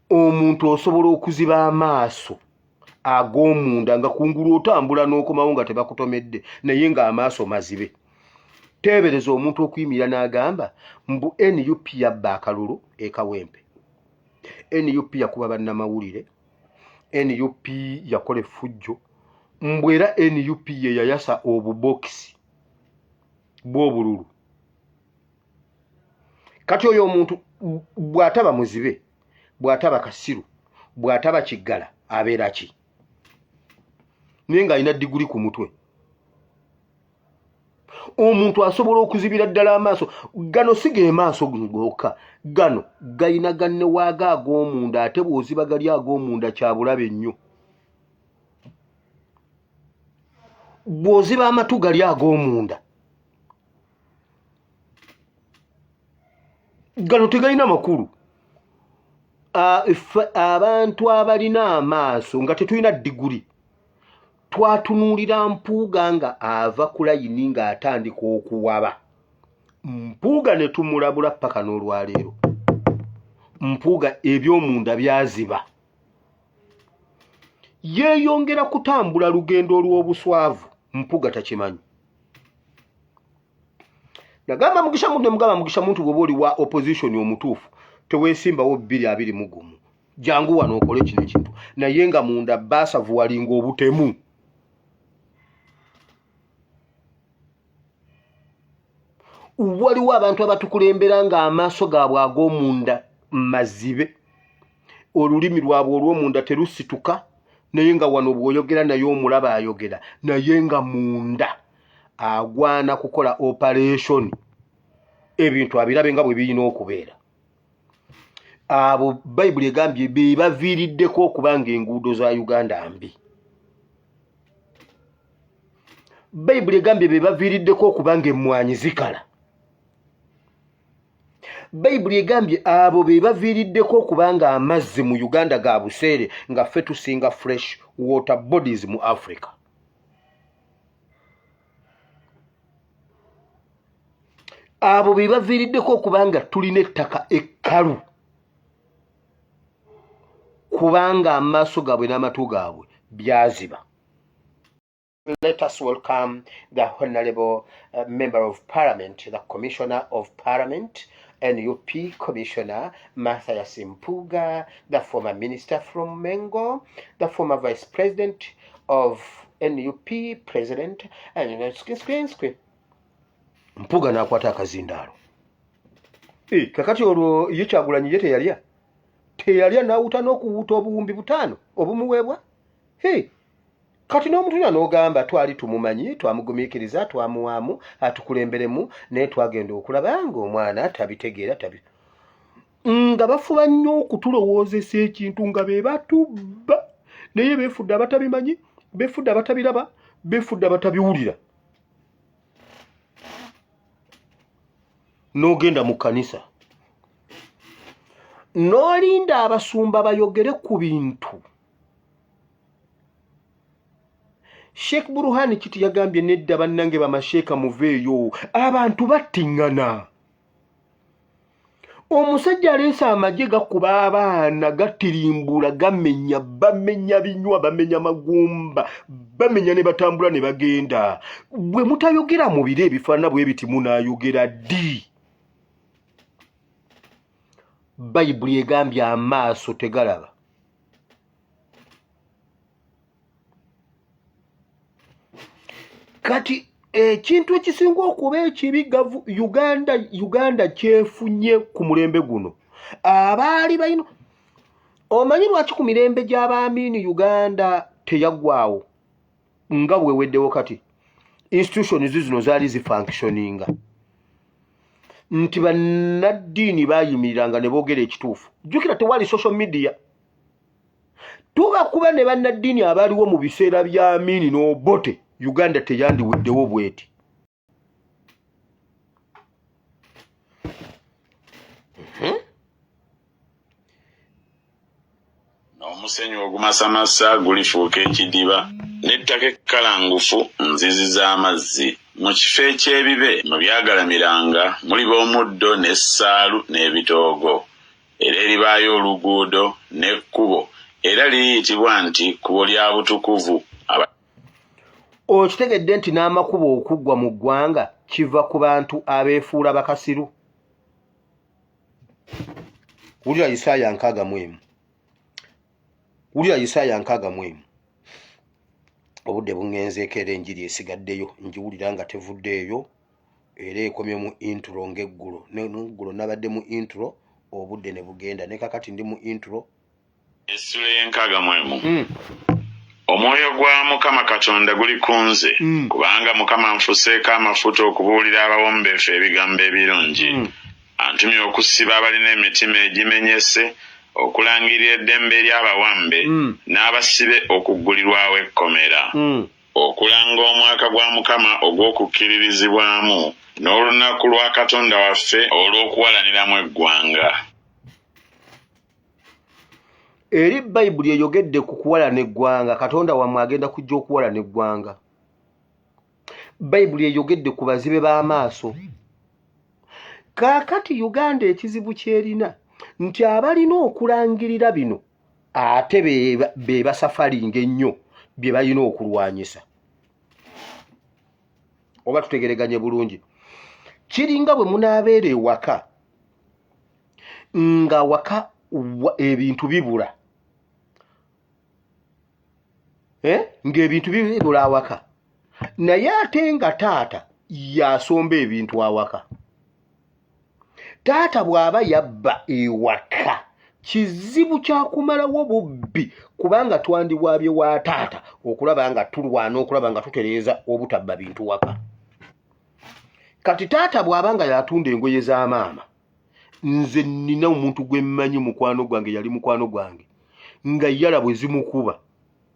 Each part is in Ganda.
omuntu osobola okuziba amaaso ag'omunda nga kungulu otambula n'okomawo nga tebakutomedde naye ng'amaaso mazibe. Teebereza omuntu okuyimira n'agamba mbu NUP yabba akalulu ekawempe, NUP yakuba bannamawulire, NUP yakola effujjo, mbu era NUP ye yayasa obubokisi bw'obululu. Kati oyo omuntu bw'ataba muzibe, bw'ataba kasiru, bw'ataba kiggala abeera ki? Naye ng'alina diguli ku mutwe. Omuntu asobola okuzibira ddala amaaso. Gano si ge maaso gokka, gano gayina ganne waaga ag'omunda, ate bw'oziba gali ag'omunda kya bulabe nnyo. Bw'oziba amatu gali ag'omunda, gano tegalina makulu. Abantu abalina amaaso nga tetulina diguli, twatunuulira Mpuuga nga ava ku layini ng'atandika okuwaba. Mpuuga ne tumulabula paka n'olwaleero. Mpuuga eby'omunda byaziba. Yeeyongera kutambula lugendo olw'obuswavu, Mpuuga takimanyi. Nagamba Mugisha Muntu ne mugamba Mugisha Muntu bw'oba oli wa opposition omutuufu, teweesimbawo 221. Jangu wano okole kino ekintu. Naye nga munda baasavu walinga obutemu. Waliwo abantu abatukulembera nga amaaso gaabwe ag'omunda mazibe, olulimi lwabwe olw'omunda terusituka, naye nga wano bw'oyogera naye omulaba ayogera, naye nga munda agwana kukola operation ebintu abirabe nga bwe birina okubeera. Abo Bayibuli egambye be baviiriddeko okubanga enguudo za Uganda mbi. Bayibuli egambye be baviiriddeko okubanga emmwanyi zikala. Bayibuli egambye abo be baviiriddeko okubanga amazzi mu Uganda ga buseere nga ffe tusinga fresh water bodies mu Africa. Abo be baviiriddeko okubanga tulina ettaka ekkalu kubanga amaaso gaabwe n'amatu gaabwe byaziba. Let us welcome the Honorable Member of Parliament, the Commissioner of Parliament, NUP Commissioner Mathias Mpuuga, the former Minister from Mengo, the former Vice President of NUP President, and screen. Mpuuga n'akwata akazindaalo. Kakati olwo ye Kyagulanyi ye teyalya n'awuta n'okuwuuta obuwumbi 5 obumuweebwa. Kati n'omutunya n'ogamba twali tumumanyi, twamugumiikiriza, twamuwaamu, atukulemberemu, naye twagenda okulaba ng'omwana tabitegeera nga bafuba nnyo okutulowoozesa ekintu nga be batubba, naye beefudde abatabimanyi, beefudde abatabiraba, beefudde abatabiwulira. N'ogenda mu kkanisa n'olinda abasumba bayogere ku bintu. Sheikh Burhan Kiti yagambye nedda bannange bamasheeka muveeyo, abantu battiŋŋana. Omusajja aleesa amagye gakuba abaana, gatirimbula, gamenya, bamenya binywa, bamenya magumba, bamenya ne batambula ne bagenda. Bwe mutayogera mu biro ebifaanana bwe biti munaayogera ddi? Bayibuli egambye amaaso tegalaba. Kati ekintu ekisinga okuba ekibi Uganda kyefunye ku mulembe guno. Abaali balina omanyi lwaki ku mirembe gy'abaamiini Uganda teyaggwaawo nga bweweddewo kati institutions zino zaali zifunctioninga, nti bannaddiini baayimiriranga ne boogera ekituufu. Jjukira tewali social media. Tubakuba ne bannaddiini abaaliwo mu biseera bya Amini n'Obote, Uganda teyandiweddewo bweti. N'omusenyu ogumasamasa gulifuuka ekidiba n'ettaka ekkalangufu nzizi z'amazzi. Mu kifo eky'ebibe mu byagalamiranga muliba omuddo n'essaalu n'ebitoogo. era eribaayo oluguudo n'ekkubo era liyitibwa nti kkubo lya butukuvu. Okitegedde nti n'amakubo okuggwa mu ggwanga kiva ku bantu abeefuula bakasiru. Wulira Isaaya 61. Wulira Isaaya 61. Obudde bungenzeeko era enjiri esigaddeyo njiwulira nga tevuddeeyo era ekomye mu intro ng'eggulo. N'eggulo nabadde mu intro obudde ne bugenda ne kakati ndi mu intro. Essula y'e61. Omwoyo gwa Mukama Katonda guli ku nze kubanga Mukama nfuseeko amafuta okubuulira abawombeefu ebigambo ebirungi. Antumye okusiba abalina emitima egimenyese, okulangirira eddembe ery'abawambe n'abasibe okuggulirwawo ekkomera. Okulanga omwaka gwa Mukama ogw'okukkiririzibwamu n'olunaku lwa Katonda waffe olw'okuwalaniramu eggwanga. Eri Bayibuli eyogedde ku kuwalana eggwanga, Katonda wammwe agenda kujja okuwalana eggwanga. Bayibuli eyogedde ku bazibe b'amaaso. Kaakati Uganda ekizibu kyerina nti abalina okulangirira bino ate be basafalinga ennyo bye balina okulwanyisa. Oba tutegereganye bulungi. Kiringa bwe munaabeera ewaka nga waka ebintu bibula. Ng'ebintu bibula awaka. Naye ate nga taata yasomba ebintu awaka. Taata bw'aba yabba ewaka kizibu kya kumalawo bubbi kubanga twandibwabye wa taata okulaba nga tulwana okulaba nga tutereeza obutabba bintu waka. Kati taata bw'aba nga yatunda engoye za maama, nze nina omuntu gwe mmanyi mukwano gwange yali mukwano gwange nga yala bwe zimukuba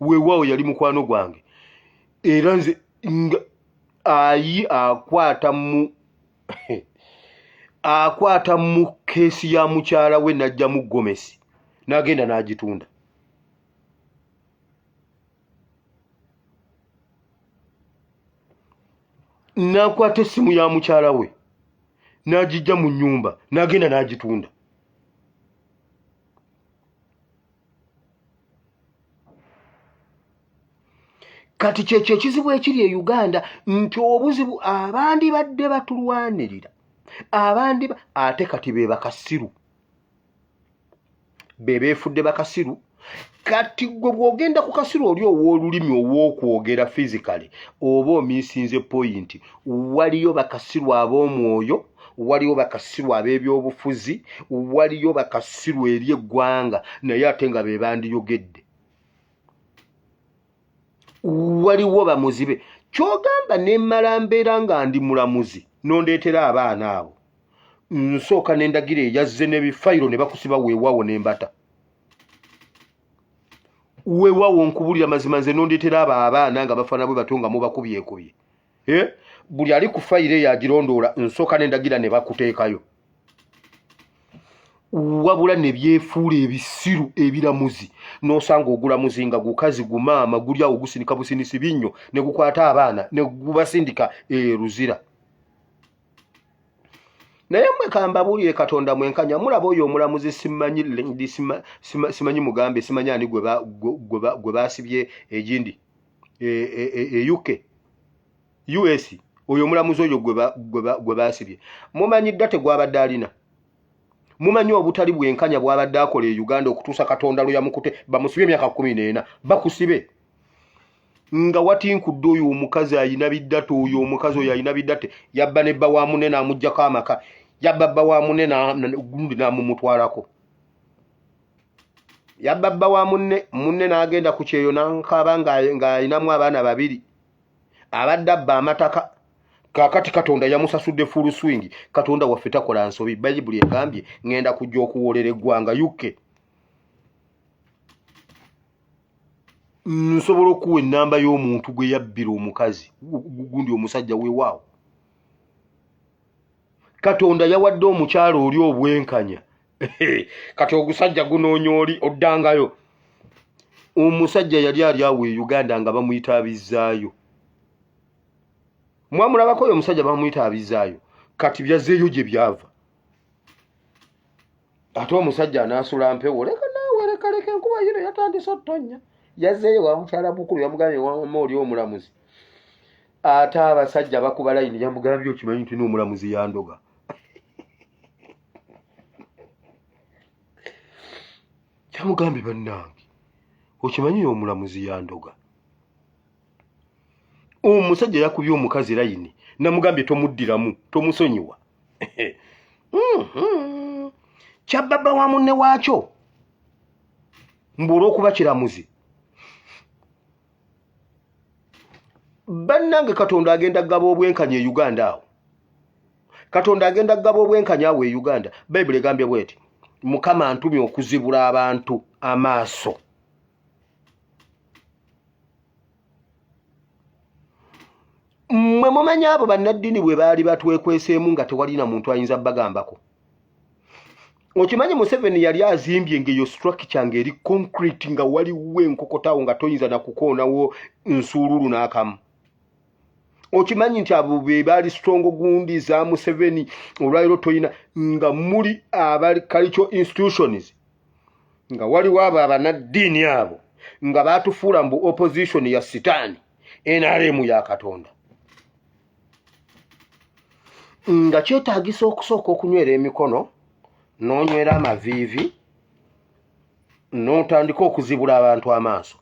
weewaawo yali mukwano gwange era nze nga akwata mu keesi ya mukyala we n'ajja mu gomesi n'agenda n'agitunda. N'akwata essimu ya mukyala we n'agijja mu nnyumba n'agenda n'agitunda. Kati kyekyo ekizibu ekiri e Uganda nti obuzibu abandi badde batulwanirira abandi ate kati be bakasiru be beefudde bakasiru. Kati gwe bw'ogenda ku kasiru oli ow'olulimi ow'okwogera physically oba omiisinze point, waliyo bakasiru ab'omwoyo, waliyo bakasiru ab'ebyobufuzi, waliyo bakasiru eri eggwanga naye ate nga be bandiyogedde. Waliwo bamuzibe. Kyogamba ne mmala mbeera nga ndi mulamuzi n'ondeetera abaana abo nsooka n'endagira eyazze n'ebifayiro ne bakusiba weewaawo n'embata. Weewaawo nkubulira mazima nze n'ondeetera abo abaana nga bafaana bwe bato nga mubakubyekubye. Buli ali ku fayiro eyo agirondoola nsooka n'endagira ne bakuteekayo. Wabula ne byefuula ebisiru ebiramuzi n'osanga ogulamuzi nga gukazi gumaama guli awo gusinika businisi binnyo ne gukwata abaana ne gubasindika ruzira. Naye mmwe kambabuulire Katonda mwenkanya mulaba oyo omulamuzi simanyi mugambe simanyi ani gwe baasibye egindi UK US oyo omulamuzi oyo gwe baasibye mumanyi dda tegwabadde alina. Mumanyi obutali bwenkanya bwabadde akola e Uganda okutuusa Katonda lwe yamukute bamusibe emyaka 14 bakusibe nga watinkudde oyo omukazi ayina biddate oyo omukazi oyo ayina biddate yabba ne bba wa munne n'amuggyako amaka yabba bba wa munne gundi n'amumutwalako yabba bba wa munne n'agenda ku kyeyo n'ankaaba ng'ayinamu abaana babiri abadde abba amataka. Kaakati Katonda yamusasudde full swing. Katonda waffe takola nsobi. Bayibuli egambye ngenda kujja okuwoolera eggwanga UK. Nsobola okuwa ennamba y'omuntu gwe yabbira omukazi gundi omusajja weewaawo. Katonda yawadde omukyalo oli obwenkanya. Kati ogusajja gunoonya oli oddangayo. Omusajja yali ali awo e Uganda nga bamuyitaabizaayo. Mwamulabako oyo omusajja bamuyitaabizaayo. Kati byazeeyo gye byava. ate omusajja anaasula mpewo leka naawe lekaleka enkuba yino yatandise ottonya yazzeeyo wa mukyala mukulu yamugambye wama oli omulamuzi ate abasajja bakuba layini yamugambye okimanyi nti n'omulamuzi yandoga yamugambye bannange okimanyi omulamuzi yandoga omusajja yakubye omukazi layini namugambye tomuddiramu tomusonyiwa kyababa wa munne waakyo mbulw'okuba kiramuzi bannange katonda agenda kugaba obwenkanya e Uganda awo katonda agenda kugaba obwenkanya awo e Uganda bayibuli egambye bweti mukama antumye okuzibula abantu amaaso mmwe mumanyi abo bannaddiini bwe baali batwekweseemu nga tewalina muntu ayinza bagambako okimanyi Museveni yali azimbye ng'eyo structure ng'eri concrete nga waliwo enkokotaawo nga toyinza nakukoonawo nsuululu n'akamu okimanyi nti abo be baali strong gundi za Museveni olwaliro toyina nga muli abali cultural institutions nga waliwo abo abannaddiini abo nga baatufuula mbu opposition ya sitaani NRM ya Katonda nga kyetaagisa okusooka okunywera emikono n'onywera amaviivi n'otandika okuzibula abantu amaaso